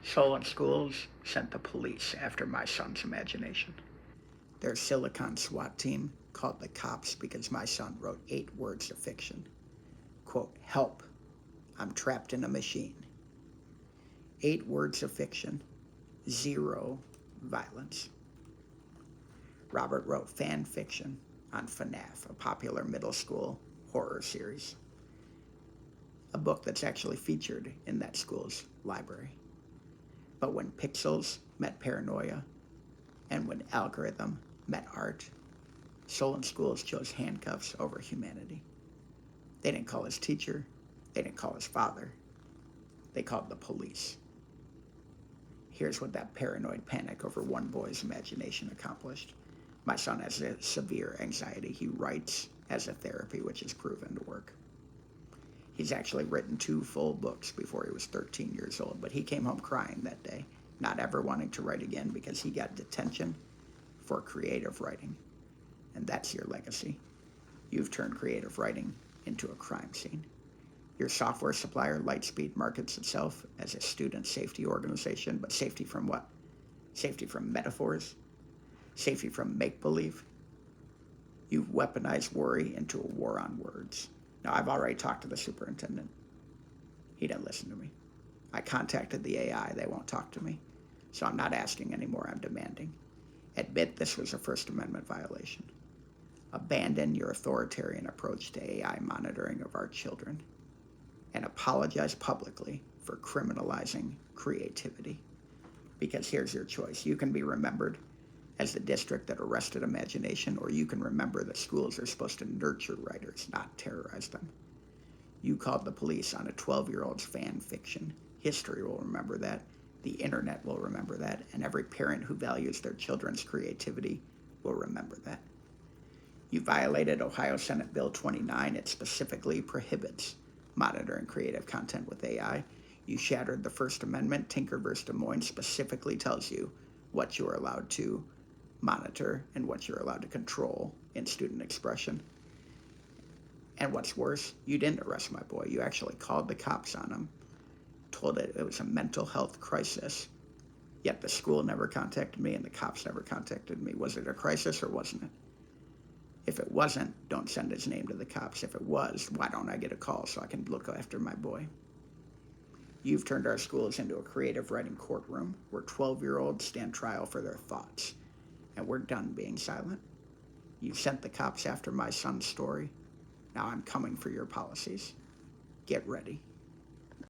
Solon schools sent the police after my son's imagination. Their Silicon SWAT team called the cops because my son wrote 8 words of fiction. Quote, help, I'm trapped in a machine. 8 words of fiction, zero violence. Robert wrote fan fiction on FNAF, a popular middle school horror series, a book that's actually featured in that school's library. But when pixels met paranoia and when algorithm met art, Solon schools chose handcuffs over humanity. They didn't call his teacher, they didn't call his father, they called the police. Here's what that paranoid panic over one boy's imagination accomplished. My son has a severe anxiety. He writes as a therapy, which is proven to work. He's actually written 2 full books before he was 13 years old, but he came home crying that day, not ever wanting to write again because he got detention for creative writing. And that's your legacy. You've turned creative writing into a crime scene. Your software supplier, Lightspeed, markets itself as a student safety organization, but safety from what? Safety from metaphors? Safety from make-believe? You've weaponized worry into a war on words. Now, I've already talked to the superintendent. He didn't listen to me. I contacted the AI. They won't talk to me. So I'm not asking anymore. I'm demanding. Admit this was a First Amendment violation. Abandon your authoritarian approach to AI monitoring of our children. And apologize publicly for criminalizing creativity. Because here's your choice. You can be remembered as the district that arrested imagination, or you can remember that schools are supposed to nurture writers, not terrorize them. You called the police on a 12-year-old's fan fiction. History will remember that. The internet will remember that. And every parent who values their children's creativity will remember that. You violated Ohio Senate Bill 29. It specifically prohibits monitoring creative content with AI. You shattered the First Amendment. Tinker vs. Des Moines specifically tells you what you are allowed to monitor and what you're allowed to control in student expression. And what's worse, you didn't arrest my boy. You actually called the cops on him, told it was a mental health crisis, yet the school never contacted me and the cops never contacted me. Was it a crisis or wasn't it? If it wasn't, don't send his name to the cops. If it was, why don't I get a call so I can look after my boy? You've turned our schools into a creative writing courtroom where 12-year-olds stand trial for their thoughts. And we're done being silent. You sent the cops after my son's story. Now I'm coming for your policies. Get ready.